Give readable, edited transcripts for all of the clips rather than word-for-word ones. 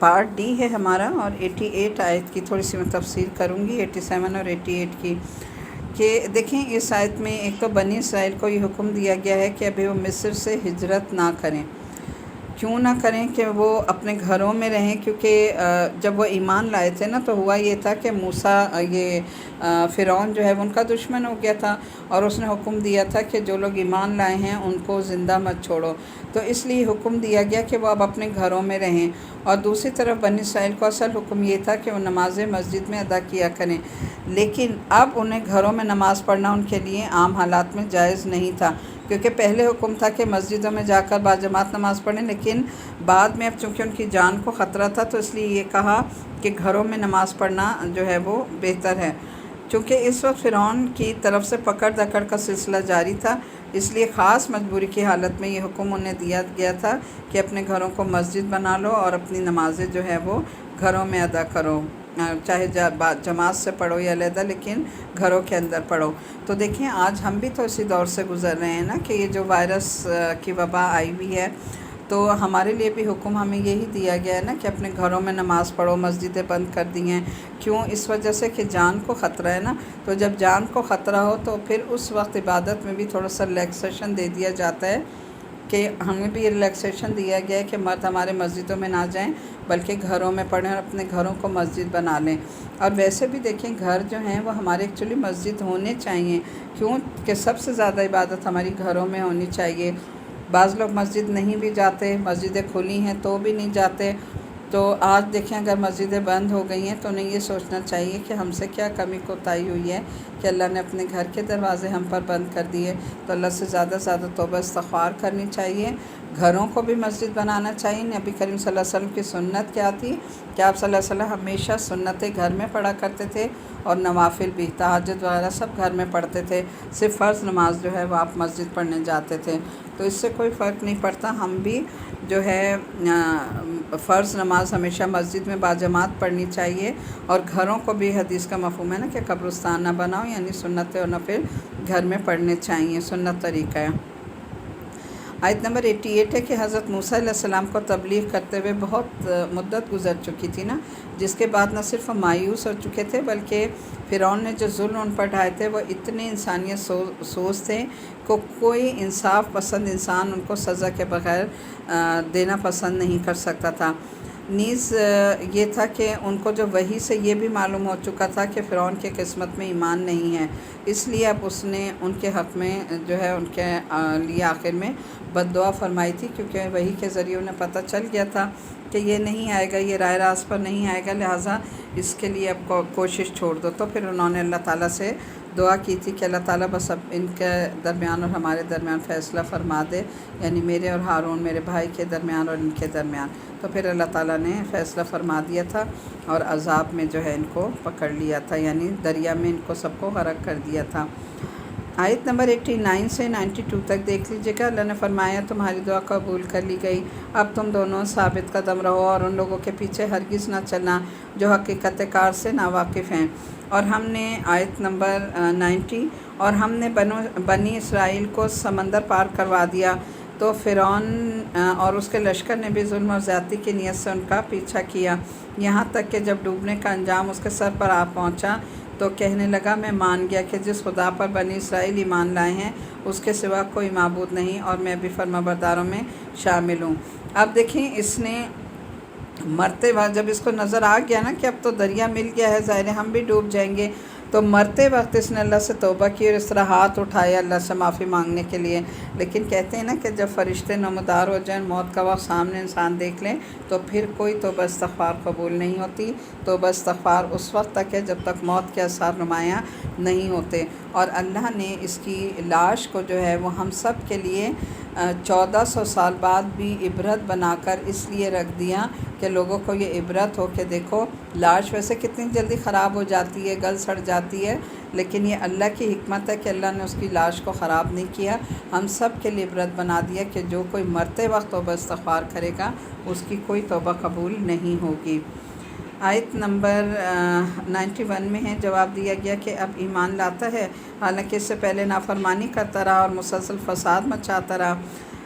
Part D ہے ہمارا، اور 88 آیت کی تھوڑی سی میں تفسیر کروں گی، 87 اور 88 کی، کہ دیکھیں اس آیت میں ایک تو بنی اسرائیل کو یہ حکم دیا گیا ہے کہ ابھی وہ مصر سے ہجرت نہ کریں۔ کیوں نہ کریں؟ کہ وہ اپنے گھروں میں رہیں، کیونکہ جب وہ ایمان لائے تھے نا تو ہوا یہ تھا کہ موسیٰ فرعون جو ہے وہ ان کا دشمن ہو گیا تھا، اور اس نے حکم دیا تھا کہ جو لوگ ایمان لائے ہیں ان کو زندہ مت چھوڑو، تو اس لیے حکم دیا گیا کہ وہ اب اپنے گھروں میں رہیں۔ اور دوسری طرف بنی اسرائیل کو اصل حکم یہ تھا کہ وہ نماز مسجد میں ادا کیا کریں، لیکن اب انہیں گھروں میں نماز پڑھنا ان کے لیے عام حالات میں جائز نہیں تھا، کیونکہ پہلے حکم تھا کہ مسجدوں میں جا کر باجماعت نماز پڑھیں، لیکن بعد میں اب چونکہ ان کی جان کو خطرہ تھا تو اس لیے یہ کہا کہ گھروں میں نماز پڑھنا جو ہے وہ بہتر ہے۔ چونکہ اس وقت فرعون کی طرف سے پکڑ دکڑ کا سلسلہ جاری تھا، اس لیے خاص مجبوری کی حالت میں یہ حکم انہیں دیا گیا تھا کہ اپنے گھروں کو مسجد بنا لو اور اپنی نمازیں جو ہے وہ گھروں میں ادا کرو، چاہے جماعت سے پڑھو یا علیحدہ، لیکن گھروں کے اندر پڑھو۔ تو دیکھیں آج ہم بھی تو اسی دور سے گزر رہے ہیں نا، کہ یہ جو وائرس کی وبا آئی ہوئی ہے، تو ہمارے لیے بھی حکم ہمیں یہی دیا گیا ہے نا کہ اپنے گھروں میں نماز پڑھو، مسجدیں بند کر دی ہیں۔ کیوں؟ اس وجہ سے کہ جان کو خطرہ ہے نا، تو جب جان کو خطرہ ہو تو پھر اس وقت عبادت میں بھی تھوڑا سا ریلیکسیشن دے دیا جاتا ہے، کہ ہمیں بھی ریلیکسیشن دیا گیا ہے کہ مرد ہمارے مسجدوں میں نہ جائیں بلکہ گھروں میں پڑھیں اور اپنے گھروں کو مسجد بنا لیں۔ اور ویسے بھی دیکھیں گھر جو ہیں وہ ہمارے ایکچولی مسجد ہونے چاہیے، کیوں کہ سب سے زیادہ عبادت ہماری گھروں میں ہونی چاہیے۔ بعض لوگ مسجد نہیں بھی جاتے، مسجدیں کھلی ہیں تو بھی نہیں جاتے، تو آج دیکھیں اگر مسجدیں بند ہو گئی ہیں تو انہیں یہ سوچنا چاہیے کہ ہم سے کیا کمی کوتاہی ہوئی ہے کہ اللہ نے اپنے گھر کے دروازے ہم پر بند کر دیے۔ تو اللہ سے زیادہ سے زیادہ توبہ استغفار کرنی چاہیے، گھروں کو بھی مسجد بنانا چاہیے۔ نبی کریم صلی اللہ علیہ وسلم کی سنت کیا تھی کہ آپ صلی اللہ علیہ وسلم ہمیشہ سنتیں گھر میں پڑھا کرتے تھے، اور نوافل بھی، تہجد وغیرہ سب گھر میں پڑھتے تھے، صرف فرض نماز جو ہے وہ آپ مسجد پڑھنے جاتے تھے۔ تو اس سے کوئی فرق نہیں پڑتا، ہم بھی جو ہے فرض نماز ہمیشہ مسجد میں باجماعت پڑھنی چاہیے، اور گھروں کو بھی حدیث کا مفہوم ہے نا کہ قبرستان نہ بناؤ، یعنی سنتیں اور نفل گھر میں پڑھنے چاہیے، سنت طریقہ ہے۔ آیت نمبر 88 ہے کہ حضرت موسیٰ علیہ السلام کو تبلیغ کرتے ہوئے بہت مدت گزر چکی تھی نا، جس کے بعد نہ صرف مایوس ہو چکے تھے بلکہ فرعون نے جو ظلم ان پر ڈھائے تھے وہ اتنے انسانیت سوز تھے کہ کوئی انصاف پسند انسان ان کو سزا کے بغیر دینا پسند نہیں کر سکتا تھا۔ نیز یہ تھا کہ ان کو جو وحی سے یہ بھی معلوم ہو چکا تھا کہ فرعون کی قسمت میں ایمان نہیں ہے، اس لیے اب اس نے ان کے حق میں جو ہے ان کے لیے آخر میں بد دعا فرمائی تھی، کیونکہ وحی کے ذریعے انہیں پتہ چل گیا تھا کہ یہ نہیں آئے گا، یہ راہ راست پر نہیں آئے گا، لہٰذا اس کے لیے اب کوشش چھوڑ دو۔ تو پھر انہوں نے اللہ تعالیٰ سے دعا کی تھی کہ اللہ تعالیٰ بس اب ان کے درمیان اور ہمارے درمیان فیصلہ فرما دے، یعنی میرے اور ہارون میرے بھائی کے درمیان اور ان کے درمیان۔ تو پھر اللہ تعالیٰ نے فیصلہ فرما دیا تھا اور عذاب میں جو ہے ان کو پکڑ لیا تھا، یعنی دریا میں ان کو سب کو غرق کر دیا تھا۔ آیت نمبر 89 سے 92 تک دیکھ لیجیے گا۔ اللہ نے فرمایا تمہاری دعا قبول کر لی گئی، اب تم دونوں ثابت قدم رہو اور ان لوگوں کے پیچھے ہرگز نہ چلنا جو حقیقت کار سے ناواقف ہیں۔ اور ہم نے آیت نمبر 90 اور ہم نے بنی اسرائیل کو سمندر پار کروا دیا، تو فرعون اور اس کے لشکر نے بھی ظلم اور زیادتی کی نیت سے ان کا پیچھا کیا، یہاں تک کہ جب ڈوبنے کا انجام اس کے سر پر آ پہنچا تو کہنے لگا میں مان گیا کہ جس خدا پر بنی اسرائیل ایمان لائے ہیں اس کے سوا کوئی معبود نہیں، اور میں بھی فرما برداروں میں شامل ہوں۔ اب دیکھیں اس نے مرتے وقت جب اس کو نظر آ گیا نا کہ اب تو دریا مل گیا ہے، ظاہر ہے ہم بھی ڈوب جائیں گے، تو مرتے وقت اس نے اللہ سے توبہ کی اور اس طرح ہاتھ اٹھایا اللہ سے معافی مانگنے کے لیے۔ لیکن کہتے ہیں نا کہ جب فرشتے نمودار ہو جائیں، موت کا وقت سامنے انسان دیکھ لیں، تو پھر کوئی توبہ استغفار قبول نہیں ہوتی۔ توبہ استغفار اس وقت تک ہے جب تک موت کے آثار نمایاں نہیں ہوتے۔ اور اللہ نے اس کی لاش کو جو ہے وہ ہم سب کے لیے 1400 سال بعد بھی عبرت بنا کر اس لیے رکھ دیا کہ لوگوں کو یہ عبرت ہو کہ دیکھو لاش ویسے کتنی جلدی خراب ہو جاتی ہے، گل سڑ جاتی ہے، لیکن یہ اللہ کی حکمت ہے کہ اللہ نے اس کی لاش کو خراب نہیں کیا، ہم سب کے لیے عبرت بنا دیا کہ جو کوئی مرتے وقت توبہ استغفار کرے گا اس کی کوئی توبہ قبول نہیں ہوگی۔ آیت نمبر 91 میں ہے جواب دیا گیا کہ اب ایمان لاتا ہے حالانکہ اس سے پہلے نافرمانی کرتا رہا اور مسلسل فساد مچاتا رہا۔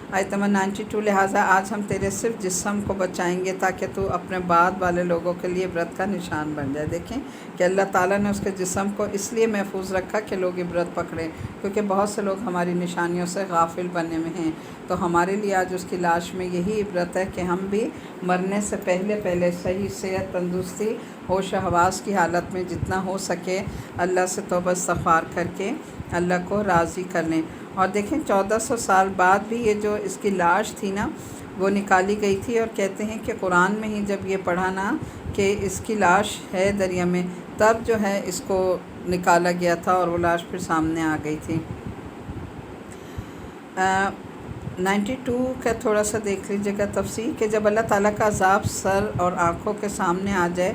آیت نمبر 92 لہٰذا آج ہم تیرے صرف جسم کو بچائیں گے تاکہ تو اپنے بعد والے لوگوں کے لیے عبرت کا نشان بن جائے۔ دیکھیں کہ اللہ تعالیٰ نے اس کے جسم کو اس لیے محفوظ رکھا کہ لوگ عبرت پکڑیں، کیونکہ بہت سے لوگ ہماری نشانیوں سے غافل بنے میں ہیں۔ تو ہمارے لیے آج اس کی لاش میں یہی عبرت ہے کہ ہم بھی مرنے سے پہلے صحیح صحت، تندرستی، ہوش و حواس کی حالت میں جتنا ہو سکے اللہ سے توبہ استغفار کر کے اللہ کو راضی کر لیں۔ اور دیکھیں 1400 سال بعد بھی یہ جو اس کی لاش تھی نا وہ نکالی گئی تھی، اور کہتے ہیں کہ قرآن میں ہی جب یہ پڑھا نا کہ اس کی لاش ہے دریا میں، تب جو ہے اس کو نکالا گیا تھا اور وہ لاش پھر سامنے آ گئی تھی۔ 92 کا تھوڑا سا دیکھ لیجیے گا تفسیر کہ جب اللہ تعالیٰ کا عذاب سر اور آنکھوں کے سامنے آ جائے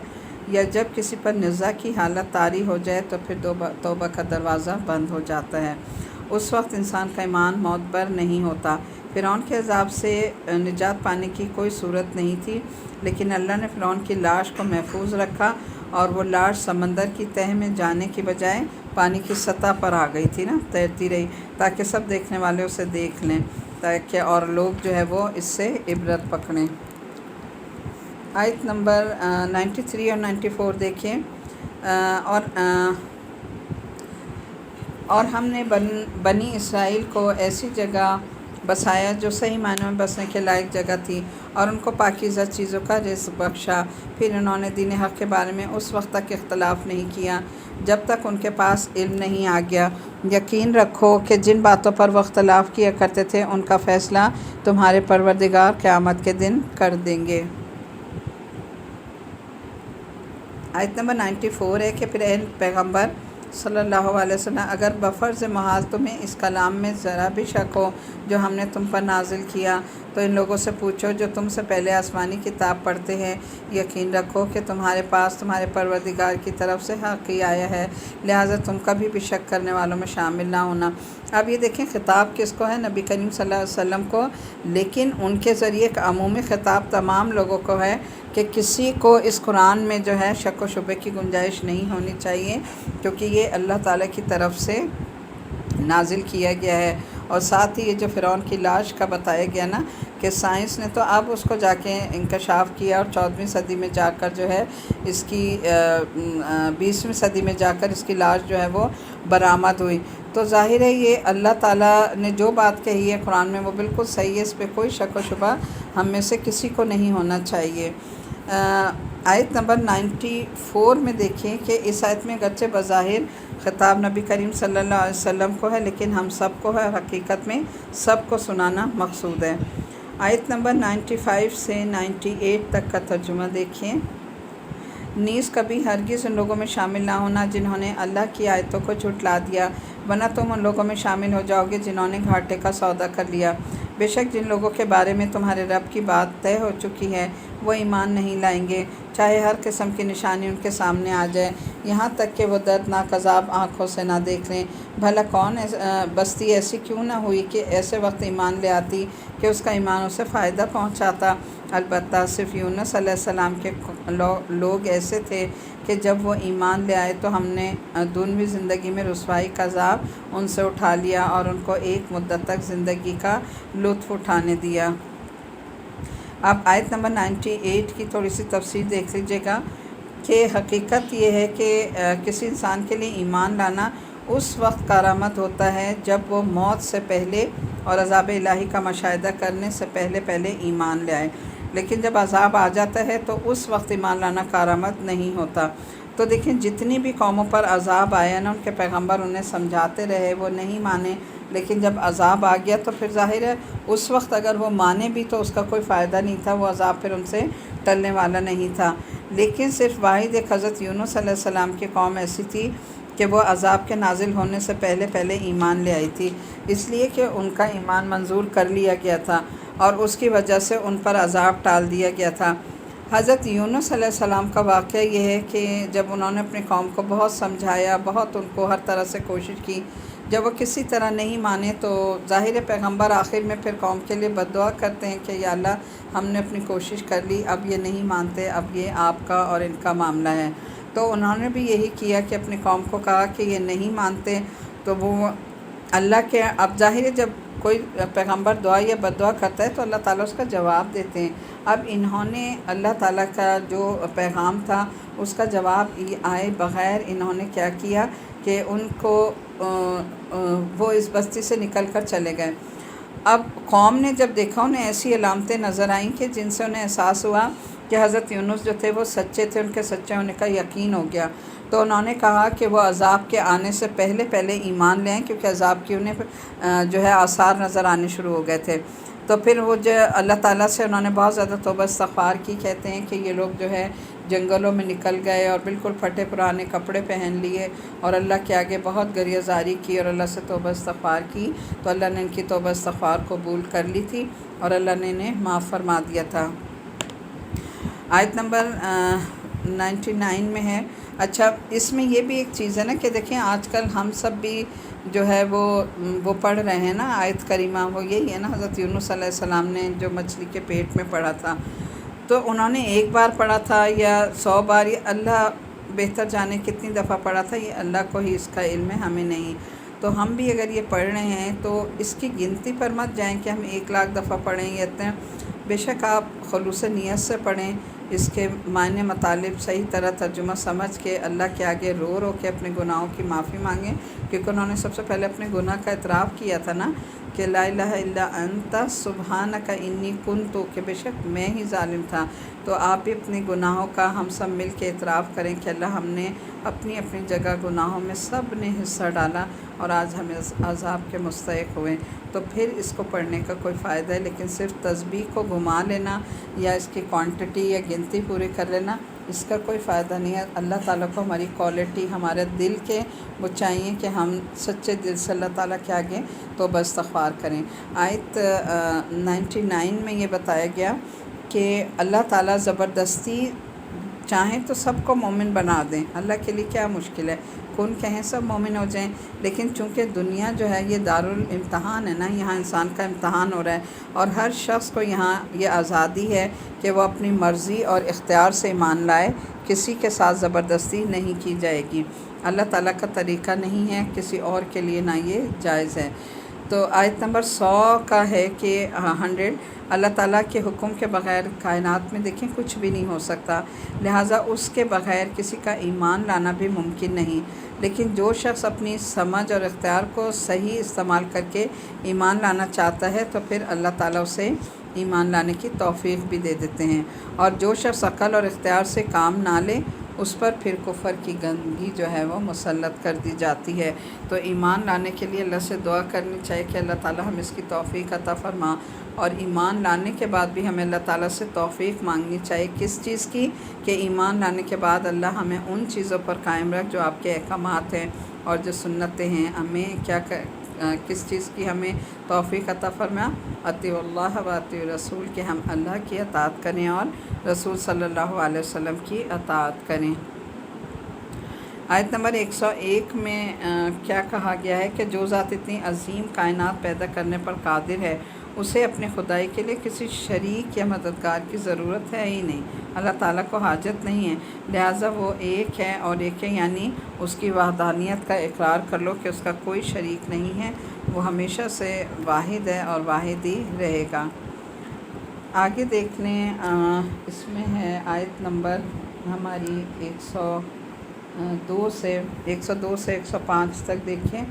یا جب کسی پر نزاع کی حالت طاری ہو جائے تو پھر توبہ کا دروازہ بند ہو جاتا ہے۔ اس وقت انسان کا ایمان معتبر نہیں ہوتا۔ فرعون کے عذاب سے نجات پانے کی کوئی صورت نہیں تھی، لیکن اللہ نے فرعون کی لاش کو محفوظ رکھا اور وہ لاش سمندر کی تہہ میں جانے کی بجائے پانی کی سطح پر آ گئی تھی نا، تیرتی رہی تاکہ سب دیکھنے والے اسے دیکھ لیں، تاکہ اور لوگ جو ہے وہ اس سے عبرت پکڑیں۔ آیت نمبر 93 اور 94 دیکھیں، اور ہم نے بنی اسرائیل کو ایسی جگہ بسایا جو صحیح معنوں میں بسنے کے لائق جگہ تھی، اور ان کو پاکیزہ چیزوں کا رزق بخشا۔ پھر انہوں نے دین حق کے بارے میں اس وقت تک اختلاف نہیں کیا جب تک ان کے پاس علم نہیں آ گیا۔ یقین رکھو کہ جن باتوں پر وہ اختلاف کیا کرتے تھے ان کا فیصلہ تمہارے پروردگار قیامت کے دن کر دیں گے۔ آیت نمبر 94 ہے کہ پھر اے پیغمبر صلی اللہ علیہ وسلم، اگر بفرض محال تمہیں اس کلام میں ذرا بھی شک ہو جو ہم نے تم پر نازل کیا تو ان لوگوں سے پوچھو جو تم سے پہلے آسمانی کتاب پڑھتے ہیں۔ یقین رکھو کہ تمہارے پاس تمہارے پروردگار کی طرف سے حق ہی آیا ہے، لہٰذا تم کبھی بھی شک کرنے والوں میں شامل نہ ہونا۔ اب یہ دیکھیں خطاب کس کو ہے؟ نبی کریم صلی اللہ علیہ وسلم کو، لیکن ان کے ذریعے ایک عمومی خطاب تمام لوگوں کو ہے کہ کسی کو اس قرآن میں جو ہے شک و شبے کی گنجائش نہیں ہونی چاہیے، کیونکہ یہ اللہ تعالیٰ کی طرف سے نازل کیا گیا ہے۔ اور ساتھ ہی یہ جو فرعون کی لاش کا بتایا گیا نا کہ سائنس نے تو اب اس کو جا کے انکشاف کیا، اور 14ویں صدی میں جا کر جو ہے اس کی 20ویں صدی میں جا کر اس کی لاش جو ہے وہ برآمد ہوئی۔ تو ظاہر ہے یہ اللہ تعالیٰ نے جو بات کہی ہے قرآن میں وہ بالکل صحیح ہے، اس پہ کوئی شک و شبہ ہم میں سے کسی کو نہیں ہونا چاہیے۔ آیت نمبر 94 میں دیکھیں کہ اس آیت میں اگرچہ بظاہر خطاب نبی کریم صلی اللہ علیہ وسلم کو ہے، لیکن ہم سب کو ہے، حقیقت میں سب کو سنانا مقصود ہے۔ آیت نمبر 95 سے 98 تک کا ترجمہ دیکھیں۔ نیز کبھی ہرگز ان لوگوں میں شامل نہ ہونا جنہوں نے اللہ کی آیتوں کو جھٹلا دیا، ورنہ تم ان لوگوں میں شامل ہو جاؤ گے جنہوں نے گھاٹے کا سودا کر لیا۔ بے شک جن لوگوں کے بارے میں تمہارے رب کی بات طے ہو چکی ہے وہ ایمان نہیں لائیں گے، چاہے ہر قسم کی نشانی ان کے سامنے آ جائے، یہاں تک کہ وہ دردناک عذاب آنکھوں سے نہ دیکھ لیں۔ بھلا کون بستی ایسی کیوں نہ ہوئی کہ ایسے وقت ایمان لے آتی کہ اس کا ایمان اسے فائدہ پہنچاتا؟ البتہ صرف یونس علیہ السلام کے لوگ ایسے تھے کہ جب وہ ایمان لے آئے تو ہم نے دنیوی زندگی میں رسوائی کا عذاب ان سے اٹھا لیا اور ان کو ایک مدت تک زندگی کا لطف اٹھانے دیا۔ اب آیت نمبر 98 کی تھوڑی سی تفسیر دیکھ لیجیے گا کہ حقیقت یہ ہے کہ کسی انسان کے لیے ایمان لانا اس وقت کارآمد ہوتا ہے جب وہ موت سے پہلے اور عذاب الہی کا مشاہدہ کرنے سے پہلے ایمان لے آئے، لیکن جب عذاب آ جاتا ہے تو اس وقت ایمان لانا کارآمد نہیں ہوتا۔ تو دیکھیں جتنی بھی قوموں پر عذاب آیا نا، ان کے پیغمبر انہیں سمجھاتے رہے، وہ نہیں مانے، لیکن جب عذاب آ گیا تو پھر ظاہر ہے اس وقت اگر وہ مانے بھی تو اس کا کوئی فائدہ نہیں تھا، وہ عذاب پھر ان سے ٹلنے والا نہیں تھا۔ لیکن صرف واحد ایک حضرت یونس علیہ السلام کی قوم ایسی تھی کہ وہ عذاب کے نازل ہونے سے پہلے ایمان لے آئی تھی، اس لیے کہ ان کا ایمان منظور کر لیا گیا تھا اور اس کی وجہ سے ان پر عذاب ٹال دیا گیا تھا۔ حضرت یونس علیہ السلام کا واقعہ یہ ہے کہ جب انہوں نے اپنی قوم کو بہت سمجھایا، بہت ان کو ہر طرح سے کوشش کی، جب وہ کسی طرح نہیں مانے تو ظاہر پیغمبر آخر میں پھر قوم کے لیے بد دعا کرتے ہیں کہ یا اللہ ہم نے اپنی کوشش کر لی، اب یہ نہیں مانتے، اب یہ آپ کا اور ان کا معاملہ ہے۔ تو انہوں نے بھی یہی کیا کہ اپنی قوم کو کہا کہ یہ نہیں مانتے، تو وہ اللہ کے اب ظاہر ہے جب کوئی پیغمبر دعا یا بد دعا کرتا ہے تو اللہ تعالیٰ اس کا جواب دیتے ہیں۔ اب انہوں نے اللہ تعالیٰ کا جو پیغام تھا اس کا جواب آئے بغیر انہوں نے کیا کیا کہ ان کو وہ اس بستی سے نکل کر چلے گئے۔ اب قوم نے جب دیکھا انہیں ایسی علامتیں نظر آئیں کہ جن سے انہیں احساس ہوا کہ حضرت یونس جو تھے وہ سچے تھے، ان کے سچے ہونے کا یقین ہو گیا، تو انہوں نے کہا کہ وہ عذاب کے آنے سے پہلے ایمان لیں، کیونکہ عذاب کی انہیں جو ہے آثار نظر آنے شروع ہو گئے تھے۔ تو پھر وہ جو اللہ تعالیٰ سے انہوں نے بہت زیادہ توبہ استغفار کی۔ کہتے ہیں کہ یہ لوگ جو ہے جنگلوں میں نکل گئے اور بالکل پھٹے پرانے کپڑے پہن لیے اور اللہ کے آگے بہت گریہ زاری کی اور اللہ سے توبہ استغفار کی، تو اللہ نے ان کی توبہ استغفار قبول کر لی تھی اور اللہ نے انہیں معاف فرما دیا تھا۔ آیت نمبر 99 میں ہے۔ اچھا، اس میں یہ بھی ایک چیز ہے نا کہ دیکھیں آج کل ہم سب بھی جو ہے وہ پڑھ رہے ہیں نا آیت کریمہ، وہ یہی ہے نا، حضرت یونس علیہ السلام نے جو مچھلی کے پیٹ میں پڑھا تھا، تو انہوں نے ایک بار پڑھا تھا یا 100 بار، یا اللہ بہتر جانے کتنی دفعہ پڑھا تھا، یہ اللہ کو ہی اس کا علم ہے، ہمیں نہیں۔ تو ہم بھی اگر یہ پڑھ رہے ہیں تو اس کی گنتی پر مت جائیں کہ ہم 1,00,000 دفعہ پڑھیں یا اتنے۔ بے شک آپ خلوص نیت سے پڑھیں، اس کے معنی مطالب صحیح طرح ترجمہ سمجھ کے اللہ کے آگے رو کے اپنے گناہوں کی معافی مانگیں، کیونکہ انہوں نے سب سے پہلے اپنے گناہ کا اعتراف کیا تھا نا کہ لا الہ الا انت سبحانک انی کنت، کہ بے شک میں ہی ظالم تھا۔ تو آپ بھی اپنے گناہوں کا ہم سب مل کے اعتراف کریں کہ اللہ ہم نے اپنی اپنی جگہ گناہوں میں سب نے حصہ ڈالا اور آج ہمیں عذاب کے مستحق ہوئے۔ تو پھر اس کو پڑھنے کا کوئی فائدہ ہے، لیکن صرف تسبیح کو گھما لینا یا اس کی کوانٹٹی یا گنتی پوری کر لینا، اس کا کوئی فائدہ نہیں ہے۔ اللہ تعالیٰ کو ہماری کوالٹی، ہمارے دل کے وہ چاہیے کہ ہم سچے دل سے اللہ تعالیٰ کے آگے توبہ استغفار کریں۔ آیت 99 میں یہ بتایا گیا کہ اللہ تعالیٰ زبردستی چاہیں تو سب کو مومن بنا دیں، اللہ کے لیے کیا مشکل ہے، کون کہیں سب مومن ہو جائیں۔ لیکن چونکہ دنیا جو ہے یہ دارالامتحان ہے نا، یہاں انسان کا امتحان ہو رہا ہے اور ہر شخص کو یہاں یہ آزادی ہے کہ وہ اپنی مرضی اور اختیار سے ایمان لائے، کسی کے ساتھ زبردستی نہیں کی جائے گی۔ اللہ تعالیٰ کا طریقہ نہیں ہے، کسی اور کے لیے نہ یہ جائز ہے۔ تو آیت نمبر 100 کا ہے کہ 100 اللہ تعالیٰ کے حکم کے بغیر کائنات میں دیکھیں کچھ بھی نہیں ہو سکتا، لہٰذا اس کے بغیر کسی کا ایمان لانا بھی ممکن نہیں۔ لیکن جو شخص اپنی سمجھ اور اختیار کو صحیح استعمال کر کے ایمان لانا چاہتا ہے تو پھر اللہ تعالیٰ اسے ایمان لانے کی توفیق بھی دے دیتے ہیں، اور جو شخص عقل اور اختیار سے کام نہ لے اس پر پھر کفر کی گندگی جو ہے وہ مسلط کر دی جاتی ہے۔ تو ایمان لانے کے لیے اللہ سے دعا کرنی چاہیے کہ اللہ تعالیٰ ہمیں اس کی توفیق عطا فرما، اور ایمان لانے کے بعد بھی ہمیں اللہ تعالیٰ سے توفیق مانگنی چاہیے کس چیز کی، کہ ایمان لانے کے بعد اللہ ہمیں ان چیزوں پر قائم رکھ جو آپ کے احکامات ہیں اور جو سنتیں ہیں، ہمیں کس چیز کی ہمیں توفیق عطا فرما، اطیعوا اللہ و اطیعوا الرسول، کہ ہم اللہ کی اطاعت کریں اور رسول صلی اللہ علیہ وسلم کی اطاعت کریں۔ آیت نمبر 101 میں کیا کہا گیا ہے کہ جو ذات اتنی عظیم کائنات پیدا کرنے پر قادر ہے، اسے اپنے خدائی کے لیے کسی شریک یا مددگار کی ضرورت ہے ہی نہیں، اللہ تعالیٰ کو حاجت نہیں ہے، لہٰذا وہ ایک ہے اور ایک ہے، یعنی اس کی وحدانیت کا اقرار کر لو کہ اس کا کوئی شریک نہیں ہے، وہ ہمیشہ سے واحد ہے اور واحد ہی رہے گا۔ آگے دیکھ لیں، اس میں ہے آیت نمبر ہماری 102 سے 105 تک دیکھیں۔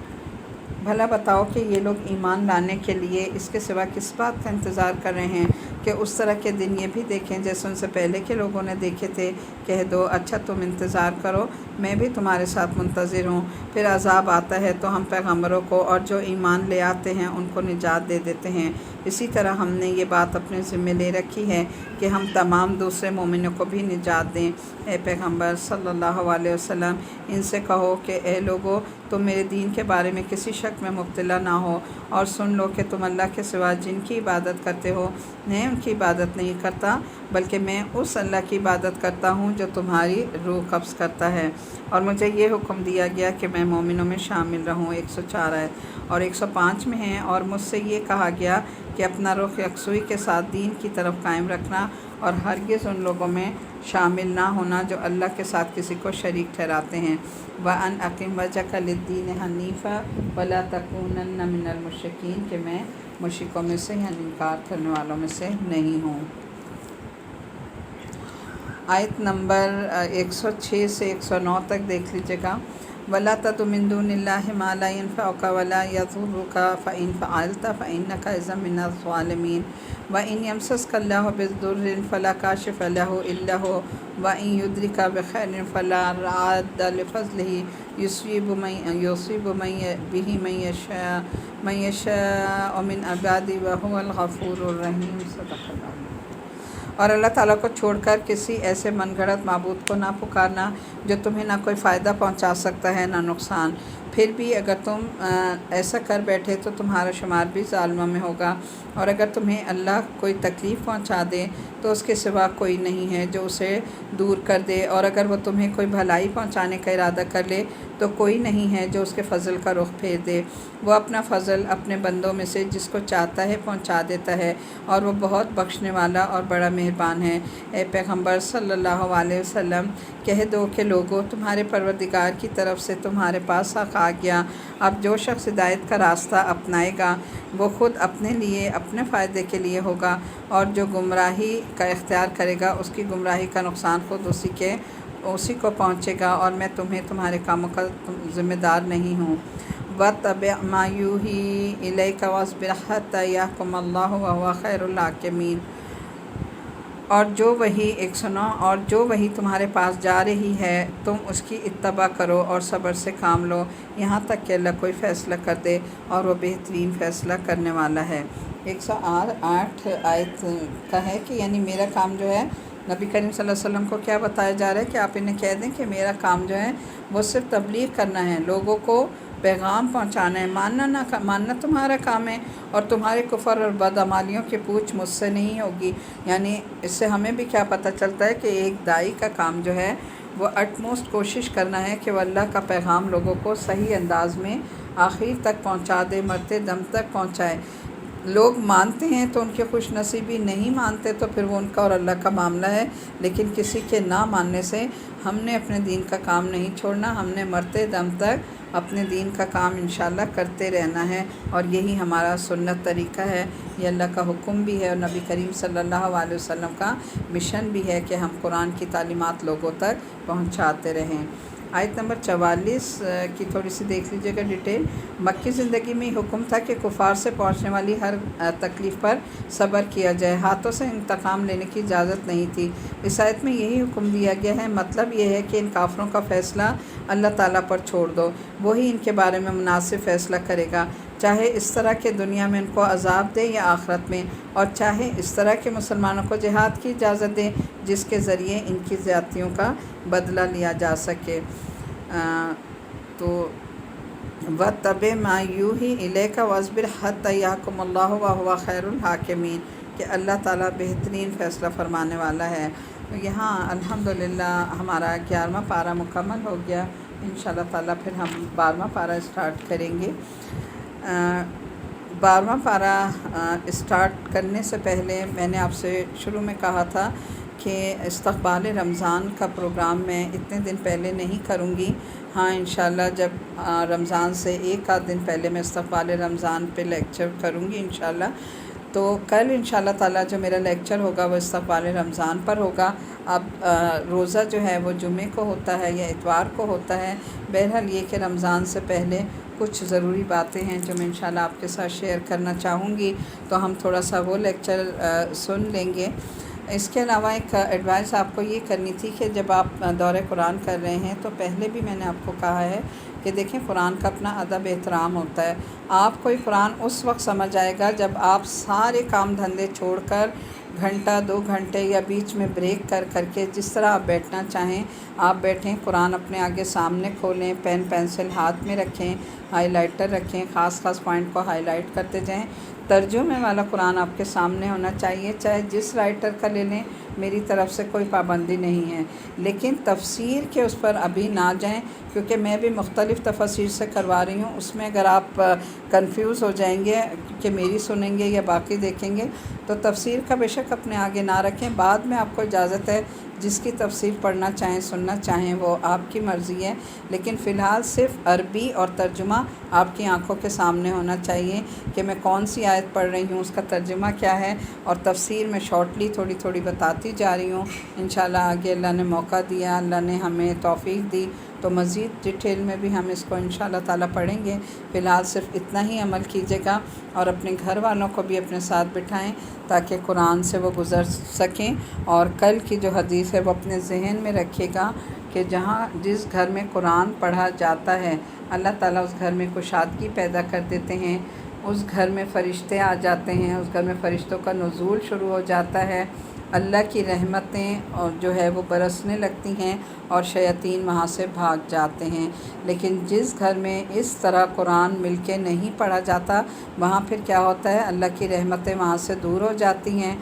بھلا بتاؤ کہ یہ لوگ ایمان لانے کے لیے اس کے سوا کس بات کا انتظار کر رہے ہیں کہ اس طرح کے دن یہ بھی دیکھیں جیسے ان سے پہلے کے لوگوں نے دیکھے تھے۔ کہہ دو اچھا تم انتظار کرو، میں بھی تمہارے ساتھ منتظر ہوں، پھر عذاب آتا ہے تو ہم پیغمبروں کو اور جو ایمان لے آتے ہیں ان کو نجات دے دیتے ہیں۔ اسی طرح ہم نے یہ بات اپنے ذمہ لے رکھی ہے کہ ہم تمام دوسرے مومنوں کو بھی نجات دیں۔ اے پیغمبر صلی اللہ علیہ وسلم، ان سے کہو کہ اے لوگو، تم میرے دین کے بارے میں کسی شک میں مبتلا نہ ہو، اور سن لو کہ تم اللہ کے سوا جن کی عبادت کرتے ہو میں ان کی عبادت نہیں کرتا، بلکہ میں اس اللہ کی عبادت کرتا ہوں جو تمہاری روح قبض کرتا ہے، اور مجھے یہ حکم دیا گیا کہ میں مومنوں میں شامل رہوں۔ 104 آیت اور 105 میں ہیں، اور مجھ سے یہ کہا گیا کہ اپنا رخ یکسوئی کے ساتھ دین کی طرف قائم رکھنا اور ہرگز ان لوگوں میں شامل نہ ہونا جو اللہ کے ساتھ کسی کو شریک ٹھہراتے ہیں۔ وَأَنْ أَقِمْ وَجْهَكَ لِلدِّينِ حَنِيفًا وَلَا تَكُونَنَّ مِنَ الْمُشْرِكِينَ کہ میں مشرکوں میں سے یعنی انکار کرنے والوں میں سے نہیں ہوں۔ آیت نمبر 106 سے 109 تک دیکھ لیجیے گا۔ وَلَا تَدْعُ مِن دُونِ اللَّهِ مَا لَا يَنفَعُكَ وَلَا يَضُرُّكَ فَإِن فَعَلْتَ فَإِنَّكَ إِذًا مِنَ الظَّالِمِينَ وَإِن يَمْسَسْكَ اللَّهُ بِضُرٍّ فَلَا كَاشِفَ لَهُ إِلَّا هُوَ وَإِن يُرِدْكَ بِخَيْرٍ فَلَا رَادَّ لِفَضْلِهِ يُصِيبُ بِهِ مَن يَشَاءُ مِنْ عِبَادِهِ وَهُوَ الْغَفُورُ الرَّحِيمُ۔ صدق اللہ۔ اور اللہ تعالیٰ کو چھوڑ کر کسی ایسے من گھڑت معبود کو نہ پکارنا جو تمہیں نہ کوئی فائدہ پہنچا سکتا ہے نہ نقصان۔ پھر بھی اگر تم ایسا کر بیٹھے تو تمہارا شمار بھی ظالموں میں ہوگا، اور اگر تمہیں اللہ کوئی تکلیف پہنچا دے تو اس کے سوا کوئی نہیں ہے جو اسے دور کر دے، اور اگر وہ تمہیں کوئی بھلائی پہنچانے کا ارادہ کر لے تو کوئی نہیں ہے جو اس کے فضل کا رخ پھیر دے۔ وہ اپنا فضل اپنے بندوں میں سے جس کو چاہتا ہے پہنچا دیتا ہے، اور وہ بہت بخشنے والا اور بڑا مہربان ہے۔ اے پیغمبر صلی اللہ علیہ وسلم، کہہ دو کہ لوگو، تمہارے پروردگار کی طرف سے تمہارے پاس حق آ گیا۔ اب جو شخص ہدایت کا راستہ اپنائے گا وہ خود اپنے لیے اپنے فائدے کے لیے ہوگا، اور جو گمراہی کا اختیار کرے گا اس کی گمراہی کا نقصان خود اسی کو پہنچے گا، اور میں تمہیں تمہارے کاموں کا ذمہ دار نہیں ہوں۔ وَاتَّبِعْ مَا يُوحِي إِلَيْكَ وَاصْبِرْ حَتَّى يَحْكُمَ اللَّهُ وَهُوَ خَيْرُ الْحَاكِمِينَ۔ اور جو وہی تمہارے پاس جا رہی ہے تم اس کی اتباع کرو اور صبر سے کام لو یہاں تک کہ اللہ کوئی فیصلہ کر دے، اور وہ بہترین فیصلہ کرنے والا ہے۔ 108 آیت کا ہے کہ یعنی میرا کام جو ہے، نبی کریم صلی اللہ علیہ وسلم کو کیا بتایا جا رہا ہے کہ آپ انہیں کہہ دیں کہ میرا کام جو ہے وہ صرف تبلیغ کرنا ہے، لوگوں کو پیغام پہنچانا ہے، ماننا تمہارا کام ہے، اور تمہارے کفر اور بدعمالیوں کی پوچھ مجھ سے نہیں ہوگی۔ یعنی اس سے ہمیں بھی کیا پتہ چلتا ہے کہ ایک داعی کا کام جو ہے وہ اٹموسٹ کوشش کرنا ہے کہ وہ اللہ کا پیغام لوگوں کو صحیح انداز میں آخر تک پہنچا دے، مرتے دم تک پہنچائے۔ لوگ مانتے ہیں تو ان کی خوش نصیبی، نہیں مانتے تو پھر وہ ان کا اور اللہ کا معاملہ ہے، لیکن کسی کے نہ ماننے سے ہم نے اپنے دین کا کام نہیں چھوڑنا، ہم نے مرتے دم تک اپنے دین کا کام انشاءاللہ کرتے رہنا ہے، اور یہی ہمارا سنت طریقہ ہے، یہ اللہ کا حکم بھی ہے، اور نبی کریم صلی اللہ علیہ وسلم کا مشن بھی ہے کہ ہم قرآن کی تعلیمات لوگوں تک پہنچاتے رہیں۔ آیت نمبر 44 کی تھوڑی سی دیکھ لیجیے گا ڈیٹیل۔ مکی زندگی میں حکم تھا کہ کفار سے پہنچنے والی ہر تکلیف پر صبر کیا جائے، ہاتھوں سے انتقام لینے کی اجازت نہیں تھی۔ اس آیت میں یہی حکم دیا گیا ہے، مطلب یہ ہے کہ ان کافروں کا فیصلہ اللہ تعالیٰ پر چھوڑ دو، وہی ان کے بارے میں مناسب فیصلہ کرے گا، چاہے اس طرح کہ دنیا میں ان کو عذاب دے یا آخرت میں، اور چاہے اس طرح کہ مسلمانوں کو جہاد کی اجازت دے جس کے ذریعے ان کی زیادتیوں کا بدلہ لیا جا سکے۔ تو وَاتَّبِعْ مَا يُوحِي إِلَيْكَ وَاصْبِرْ حَتَّى يَحْكُمَ اللَّهُ وَهُوَ خَيْرُ الْحَاكِمِينَ کہ اللہ تعالیٰ بہترین فیصلہ فرمانے والا ہے۔ یہاں الحمدللہ ہمارا 11واں پارہ مکمل ہو گیا، انشاءاللہ تعالیٰ پھر ہم 12واں پارہ اسٹارٹ کریں گے۔ 12واں پارہ اسٹارٹ کرنے سے پہلے میں نے آپ سے شروع میں کہا تھا کہ استقبال رمضان کا پروگرام میں اتنے دن پہلے نہیں کروں گی، ہاں انشاءاللہ جب رمضان سے ایک آدھ دن پہلے میں استقبال رمضان پہ لیکچر کروں گی انشاءاللہ۔ تو کل انشاءاللہ تعالیٰ جو میرا لیکچر ہوگا وہ استقبال رمضان پر ہوگا۔ اب روزہ جو ہے وہ جمعے کو ہوتا ہے یا اتوار کو ہوتا ہے، بہرحال یہ کہ رمضان سے پہلے کچھ ضروری باتیں ہیں جو میں انشاءاللہ آپ کے ساتھ شیئر کرنا چاہوں گی، تو ہم تھوڑا سا وہ لیکچر سن لیں گے۔ اس کے علاوہ ایک ایڈوائس آپ کو یہ کرنی تھی کہ جب آپ دورہ قرآن کر رہے ہیں تو پہلے بھی میں نے آپ کو کہا ہے کہ دیکھیں قرآن کا اپنا ادب احترام ہوتا ہے۔ آپ کوئی قرآن اس وقت سمجھ آئے گا جب آپ سارے کام دھندے چھوڑ کر گھنٹہ 2 گھنٹے یا بیچ میں بریک کر کے جس طرح آپ بیٹھنا چاہیں آپ بیٹھیں، قرآن اپنے آگے سامنے کھولیں، پین پینسل ہاتھ میں رکھیں، ہائی لائٹر رکھیں، خاص پوائنٹ کو ہائی لائٹ کرتے جائیں۔ ترجمے والا قرآن آپ کے سامنے ہونا چاہیے، چاہے جس رائٹر کا لے لیں، میری طرف سے کوئی پابندی نہیں ہے، لیکن تفسیر کے اس پر ابھی نہ جائیں، کیونکہ میں بھی مختلف تفاسیر سے کروا رہی ہوں۔ اس میں اگر آپ کنفیوز ہو جائیں گے کہ میری سنیں گے یا باقی دیکھیں گے، تو تفسیر کا بے شک اپنے آگے نہ رکھیں۔ بعد میں آپ کو اجازت ہے جس کی تفسیر پڑھنا چاہیں سننا چاہیں، وہ آپ کی مرضی ہے، لیکن فی الحال صرف عربی اور ترجمہ آپ کی آنکھوں کے سامنے ہونا چاہیے کہ میں کون سی آیت پڑھ رہی ہوں، اس کا ترجمہ کیا ہے، اور تفسیر میں شارٹلی تھوڑی تھوڑی بتاتی جا رہی ہوں۔ انشاءاللہ آگے اللہ نے موقع دیا، اللہ نے ہمیں توفیق دی تو مزید ڈیٹیل میں بھی ہم اس کو انشاءاللہ تعالیٰ پڑھیں گے۔ فی الحال صرف اتنا ہی عمل کیجیے گا، اور اپنے گھر والوں کو بھی اپنے ساتھ بٹھائیں تاکہ قرآن سے وہ گزر سکیں، اور کل کی جو حدیث ہے وہ اپنے ذہن میں رکھیے گا کہ جس گھر میں قرآن پڑھا جاتا ہے اللہ تعالیٰ اس گھر میں کشادگی پیدا کر دیتے ہیں، اس گھر میں فرشتے آ جاتے ہیں، اس گھر میں فرشتوں کا نزول شروع ہو جاتا ہے، اللہ کی رحمتیں اور جو ہے وہ برسنے لگتی ہیں، اور شیاطین وہاں سے بھاگ جاتے ہیں۔ لیکن جس گھر میں اس طرح قرآن مل کے نہیں پڑھا جاتا، وہاں پھر کیا ہوتا ہے، اللہ کی رحمتیں وہاں سے دور ہو جاتی ہیں،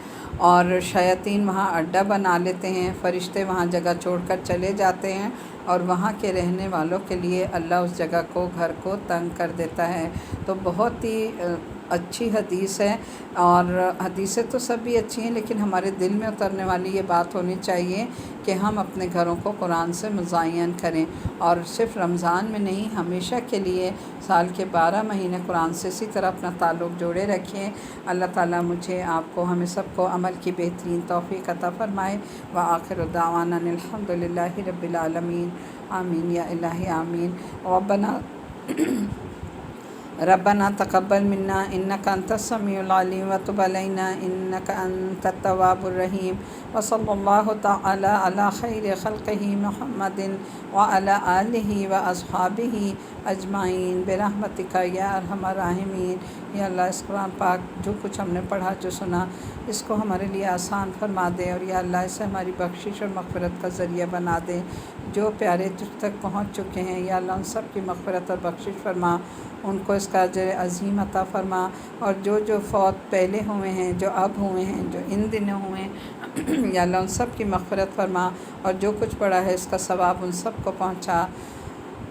اور شیاطین وہاں اڈا بنا لیتے ہیں، فرشتے وہاں جگہ چھوڑ کر چلے جاتے ہیں، اور وہاں کے رہنے والوں کے لیے اللہ اس جگہ کو گھر کو تنگ کر دیتا ہے۔ تو بہت ہی اچھی حدیث ہے، اور حدیثیں تو سب بھی اچھی ہیں، لیکن ہمارے دل میں اترنے والی یہ بات ہونی چاہیے کہ ہم اپنے گھروں کو قرآن سے مزین کریں، اور صرف رمضان میں نہیں، ہمیشہ کے لیے سال کے 12 مہینے قرآن سے اسی طرح اپنا تعلق جوڑے رکھیں۔ اللہ تعالیٰ مجھے آپ کو ہمیں سب کو عمل کی بہترین توفیق عطا فرمائے۔ وآخر دعوانا الحمد للہ رب العالمین، آمین یا الہی آمین۔ ربنا تقبل منا انك انت السميع العليم وتب علينا انك انت التواب الرحيم، وصلى الله تعالى على خير خلقه محمد وعلى آله واصحابه اجمعین برحمتک یا ارحم الراحمین۔ یا اللہ اس قرآن پاک جو کچھ ہم نے پڑھا جو سنا، اس کو ہمارے لیے آسان فرما دے، اور یا اللہ اسے ہماری بخشش اور مغفرت کا ذریعہ بنا دے۔ جو پیارے تجھ تک پہنچ چکے ہیں یا اللہ ان سب کی مغفرت اور بخشش فرما، ان کو اس کا اجر عظیم عطا فرما، اور جو فوت پہلے ہوئے ہیں، جو اب ہوئے ہیں، جو ان دنوں ہوئے ہیں، یا اللہ ان سب کی مغفرت فرما، اور جو کچھ پڑھا ہے اس کا ثواب ان سب کو پہنچا۔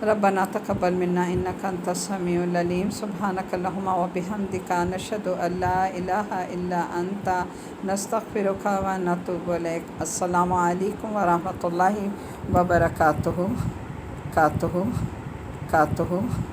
ربنا تقبل منا انك انت السميع العليم، سبحانك اللهم وبحمدك نشهد ان لا اله الا انت نستغفرك ونتوب اليك۔ السلام علیکم ورحمۃ اللہ وبرکاتہ۔